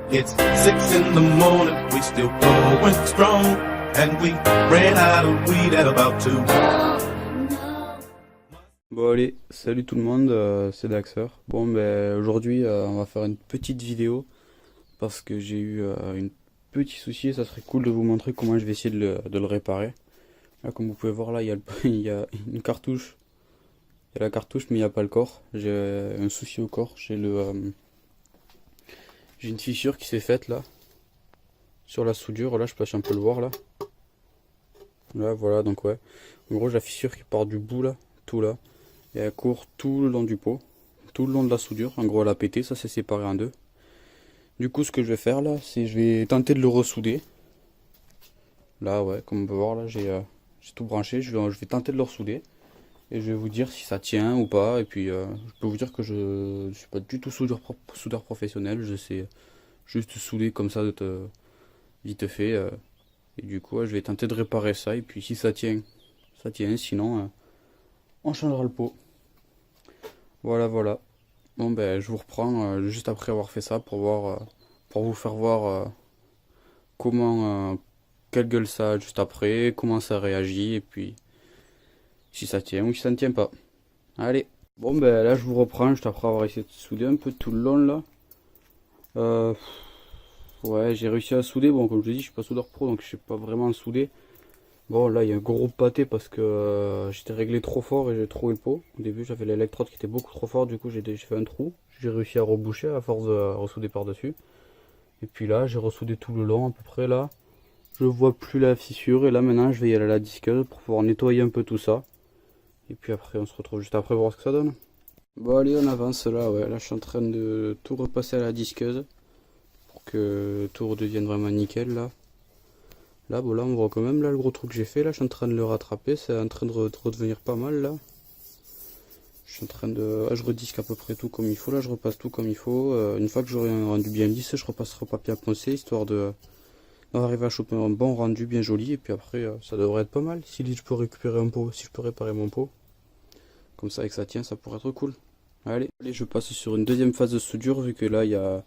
It's 6 in the morning, we still going strong, and we ran out of weed at about 2. Bon allez, salut tout le monde, c'est Daxer. Bon ben aujourd'hui on va faire une petite vidéo parce que j'ai eu un petit souci et ça serait cool de vous montrer comment je vais essayer de le réparer. Là comme vous pouvez voir là il y a, il y a une cartouche, il y a la cartouche mais il n'y a pas le corps. J'ai un souci au corps, j'ai une fissure qui s'est faite là sur la soudure, là je sais pas si on peut le voir là. Là voilà donc ouais, en gros j'ai la fissure qui part du bout là, tout là. Et elle court tout le long du pot, tout le long de la soudure. En gros elle a pété, ça s'est séparé en deux. Du coup ce que je vais faire là, c'est je vais tenter de le ressouder. Là ouais, comme on peut voir là, j'ai tout branché, je vais tenter de le ressouder. Et je vais vous dire si ça tient ou pas. Et puis je peux vous dire que je ne suis pas du tout soudeur professionnel, je sais juste souder comme ça vite fait. Et du coup ouais, je vais tenter de réparer ça. Et puis si ça tient, ça tient, sinon on changera le pot. Voilà. Bon ben je vous reprends juste après avoir fait ça pour voir, pour vous faire voir comment, quelle gueule ça a juste après, comment ça réagit et puis si ça tient ou si ça ne tient pas. Allez. Bon ben là je vous reprends juste après avoir essayé de souder un peu tout le long là. Ouais j'ai réussi à souder, bon comme je dis je suis pas soudeur pro donc je sais pas vraiment souder. Bon là il y a un gros pâté parce que j'étais réglé trop fort et j'ai trouvé le pot. Au début j'avais l'électrode qui était beaucoup trop fort, du coup j'ai fait un trou. J'ai réussi à reboucher à force de ressouder par dessus. Et puis là j'ai ressoudé tout le long à peu près là. Je vois plus la fissure et là maintenant je vais y aller à la disqueuse pour pouvoir nettoyer un peu tout ça. Et puis après on se retrouve juste après pour voir ce que ça donne. Bon allez on avance là, ouais là je suis en train de tout repasser à la disqueuse pour que tout redevienne vraiment nickel là. Là, bon, là, on voit quand même là le gros trou que j'ai fait. Là, je suis en train de le rattraper. C'est en train de redevenir pas mal là. Je suis en train de. Ah, je redisque à peu près tout comme il faut. Là, je repasse tout comme il faut. Une fois que j'aurai un rendu bien lisse, je repasserai au papier à poncer histoire d'arriver à choper un bon rendu bien joli. Et puis après, ça devrait être pas mal. Si je peux récupérer un pot, si je peux réparer mon pot. Comme ça, et que ça tient, ça pourrait être cool. Allez, je passe sur une deuxième phase de soudure vu que là, il y a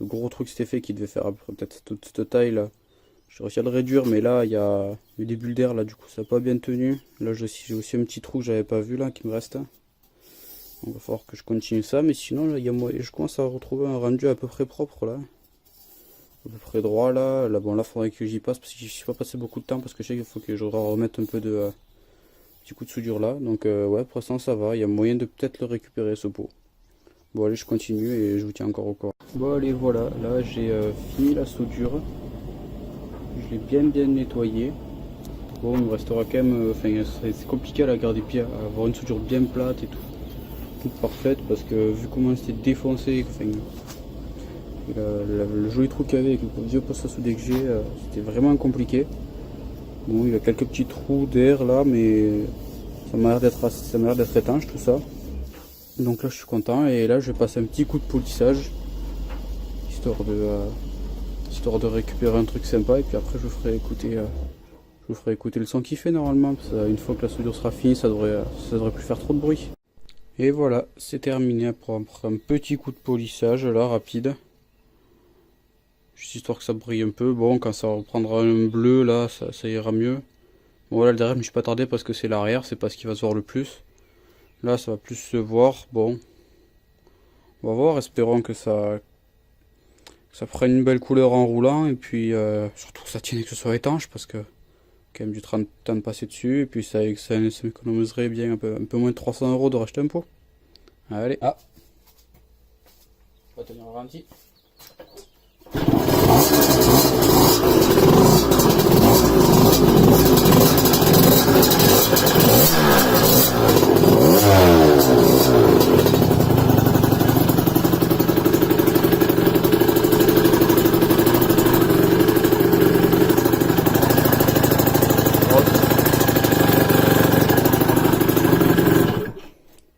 le gros truc qui s'était fait qui devait faire à peu près peut-être toute cette taille là. J'ai réussi à le réduire mais là il y a eu des bulles d'air là, du coup ça n'a pas bien tenu. Là j'ai aussi un petit trou que j'avais pas vu là qui me reste. Donc il va falloir que je continue ça, mais sinon là, je commence à retrouver un rendu à peu près propre là. À peu près droit là. Là bon là faudrait que j'y passe parce que j'y suis pas passé beaucoup de temps parce que je sais qu'il faut que je remette un peu de petit coup de soudure là. Donc ouais pour l'instant ça va, il y a moyen de peut-être le récupérer ce pot. Bon allez je continue et je vous tiens encore au corps. Bon allez voilà, là j'ai fini la soudure. Je l'ai bien nettoyé. Bon, il me restera quand même. Enfin, c'est compliqué à la garder pied, à avoir une soudure bien plate et tout, toute parfaite parce que vu comment c'était défoncé, enfin, le joli trou qu'il y avait avec le vieux poste à souder que j'ai, c'était vraiment compliqué. Bon, il y a quelques petits trous d'air là, mais ça m'a l'air d'être étanche tout ça. Donc là, je suis content et là, je vais passer un petit coup de polissage histoire de récupérer un truc sympa et puis après je vous ferai écouter le son qu'il fait normalement parce que une fois que la soudure sera finie ça devrait plus faire trop de bruit. Et voilà, c'est terminé après un petit coup de polissage là rapide, juste histoire que ça brille un peu. Bon quand ça reprendra un bleu là ça ira mieux. Bon là le derrière je me suis pas tardé parce que c'est l'arrière, c'est pas ce qui va se voir le plus. Là ça va plus se voir. Bon on va voir, espérons que ça prenne une belle couleur en roulant et puis surtout que ça tienne et que ce soit étanche parce que quand même du temps de passer dessus et puis ça m'économiserait bien un peu moins de 300 € de racheter un pot. Allez, ah, on va tenir au ralenti.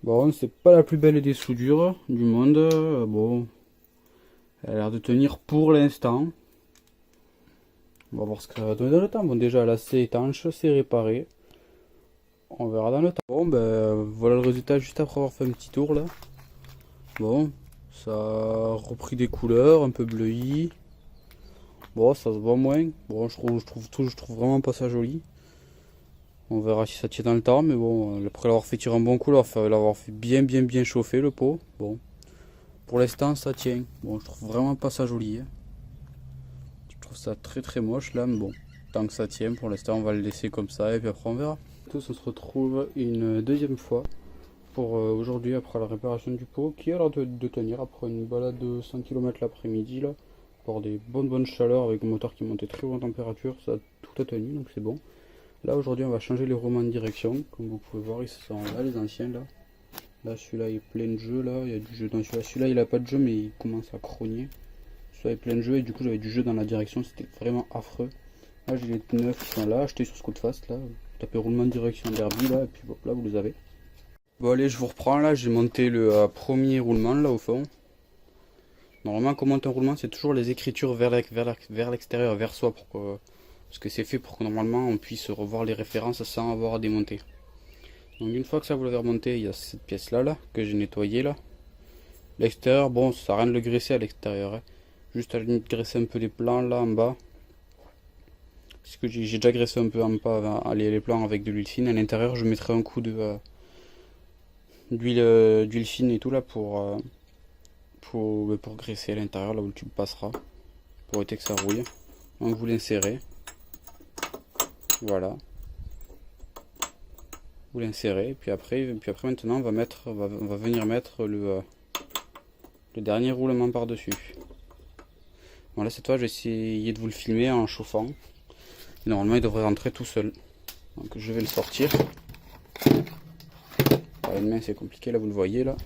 Bon, c'est pas la plus belle des soudures du monde. Bon, elle a l'air de tenir pour l'instant. On va voir ce que ça va donner dans le temps. Bon, déjà là c'est étanche, c'est réparé. On verra dans le temps. Bon, ben voilà le résultat juste après avoir fait un petit tour là. Bon, Ça a repris des couleurs, un peu bleuies. Bon, ça se voit moins. Bon, je trouve vraiment pas ça joli. On verra si ça tient dans le temps, mais bon, après l'avoir fait tirer un bon coup, l'avoir fait bien chauffer le pot. Bon, pour l'instant ça tient. Bon, je trouve vraiment pas ça joli. Hein. Je trouve ça très moche là, mais bon, tant que ça tient, pour l'instant on va le laisser comme ça et puis après on verra. Tous, on se retrouve une deuxième fois pour aujourd'hui après la réparation du pot qui a l'air de tenir après une balade de 100 km l'après-midi là. Pour des bonnes chaleurs avec un moteur qui montait très haut en température, ça a tout a tenu donc c'est bon. Là aujourd'hui on va changer les roulements de direction, comme vous pouvez voir ils sont là les anciens là. Là celui-là il est plein de jeu, là il y a du jeu dans celui-là. Celui-là il a pas de jeu mais il commence à crogner. Celui-là est plein de jeu et du coup j'avais du jeu dans la direction, c'était vraiment affreux. Là j'ai les pneus qui sont là, achetés sur Scootfast là. Vous tapez roulement de direction derby là et puis hop là vous les avez. Bon allez je vous reprends là, j'ai monté le premier roulement là au fond. Normalement quand on monte un roulement c'est toujours les écritures vers l'extérieur, vers soi parce que c'est fait pour que normalement on puisse revoir les références sans avoir à démonter. Donc une fois que ça vous l'avez remonté, il y a cette pièce là que j'ai nettoyée là. L'extérieur, bon ça sert à rien de le graisser à l'extérieur. Hein. Juste à la limite graisser un peu les plans là en bas. Parce que j'ai déjà graissé un peu en bas les plans avec de l'huile fine. À l'intérieur je mettrai un coup d'huile fine et tout là pour graisser à l'intérieur là où le tube passera. Pour éviter que ça rouille. Donc vous l'insérez. Voilà. Vous l'insérez, puis après maintenant on va venir mettre le dernier roulement par dessus. Voilà, cette fois je vais essayer de vous le filmer en chauffant. Et normalement il devrait rentrer tout seul. Donc je vais le sortir. Par une main c'est compliqué là, vous le voyez là.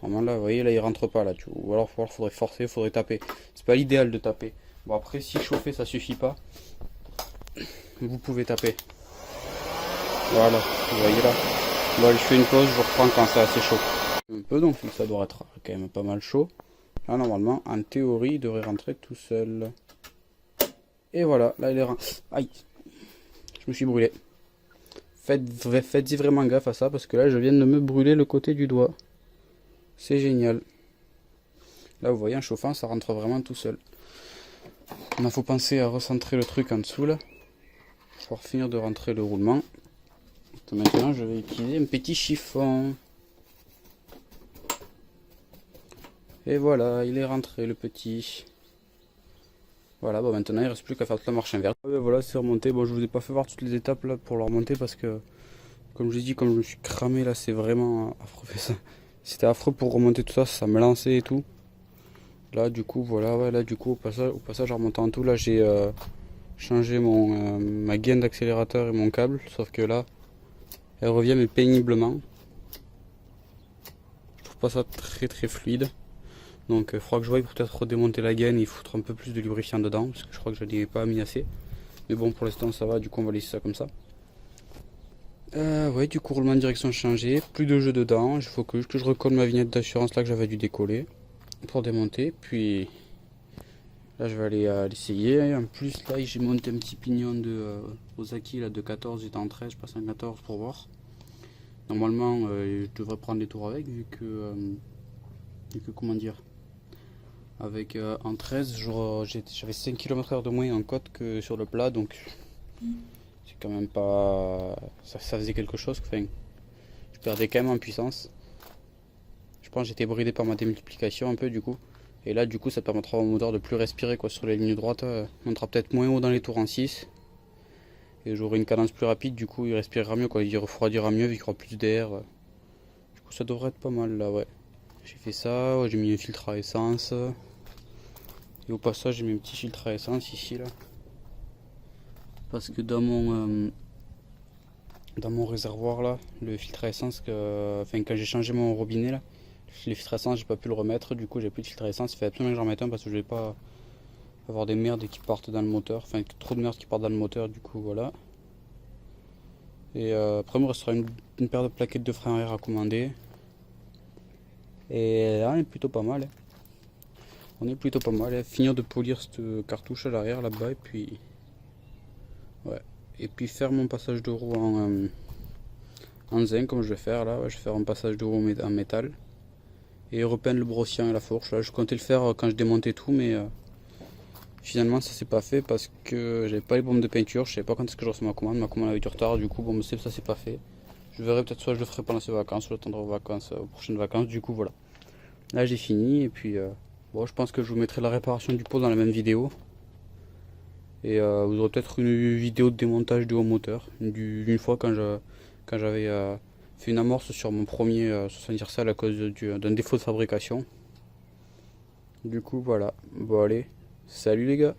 Normalement là vous voyez là il rentre pas là, ou alors faudrait forcer, il faudrait taper. C'est pas l'idéal de taper. Bon après si chauffer ça suffit pas. Vous pouvez taper. Voilà, vous voyez là. Bon, je fais une pause, je reprends quand c'est assez chaud. Un peu, donc ça doit être quand même pas mal chaud. Là, normalement, en théorie, il devrait rentrer tout seul. Et voilà, là, il est rentré. Aïe, je me suis brûlé. Faites-y vraiment gaffe à ça, parce que là, je viens de me brûler le côté du doigt. C'est génial. Là, vous voyez, en chauffant, ça rentre vraiment tout seul. Il faut penser à recentrer le truc en dessous, là. Pour finir de rentrer le roulement. Maintenant je vais utiliser un petit chiffon. Et voilà, il est rentré le petit. Voilà, bon maintenant il ne reste plus qu'à faire toute la marche inverse. Et voilà, c'est remonté. Bon, je vous ai pas fait voir toutes les étapes là pour le remonter parce que, comme je vous ai dit, comme je me suis cramé là, c'est vraiment affreux ça. C'était affreux pour remonter tout ça, ça me lançait et tout. Là du coup, voilà, ouais, là du coup au passage en remontant en tout, là j'ai changé ma gaine d'accélérateur et mon câble, sauf que là elle revient mais péniblement. Je trouve pas ça très fluide. Donc il faudra que je voie peut-être redémonter la gaine et foutre un peu plus de lubrifiant dedans. Parce que je crois que je n'y ai pas mis assez. Mais bon pour l'instant ça va, du coup on va laisser ça comme ça. Ouais, du coup roulement de direction changé. Plus de jeu dedans. Il faut que je recolle ma vignette d'assurance là que j'avais dû décoller. Pour démonter. Puis là je vais aller l'essayer. En plus là j'ai monté un petit pignon de Ozaki là, de 14, j'étais en 13, je passe en 14 pour voir. Normalement je devrais prendre des tours avec vu que comment dire, avec en 13 j'avais 5 km/h de moins en côte que sur le plat, donc c'est quand même pas ça faisait quelque chose. Enfin, je perdais quand même en puissance. Je pense que j'étais bridé par ma démultiplication un peu du coup. Et là du coup ça permettra au moteur de plus respirer quoi sur les lignes droites. On montera peut-être moins haut dans les tours en 6. Et j'aurai une cadence plus rapide, du coup il respirera mieux quoi, il refroidira mieux vu qu'il y aura plus d'air. Du coup ça devrait être pas mal là, ouais. J'ai fait ça, ouais, j'ai mis un filtre à essence. Et au passage j'ai mis un petit filtre à essence ici là. Parce que dans mon réservoir là, le filtre à essence, quand j'ai changé mon robinet là, le filtre à essence j'ai pas pu le remettre, du coup j'ai plus de filtre à essence, il fait absolument que j'en mette un parce que je vais pas avoir des merdes qui partent dans le moteur, enfin trop de merde qui partent dans le moteur, du coup voilà. Et après il me restera une paire de plaquettes de frein arrière à commander. Et là on est plutôt pas mal. On est plutôt pas mal. Finir de polir cette cartouche à l'arrière là-bas et puis ouais. Et puis faire mon passage de roue en zinc comme je vais faire là. Ouais, je vais faire un passage de roue en métal. et repeindre le brossier et la fourche. Là, je comptais le faire quand je démontais tout, mais finalement ça s'est pas fait parce que j'avais pas les bombes de peinture, je savais pas quand est-ce que je reçois ma commande avait du retard, du coup bon ça s'est pas fait. Je verrai, peut-être soit je le ferai pendant ces vacances, soit j'attendrai aux vacances, aux prochaines vacances, du coup voilà. Là j'ai fini et puis bon, je pense que je vous mettrai la réparation du pot dans la même vidéo. Et vous aurez peut-être une vidéo de démontage du haut moteur, d'une fois quand j'avais fait une amorce sur mon premier 70 à cause d'un défaut de fabrication. Du coup voilà, bon allez, salut les gars.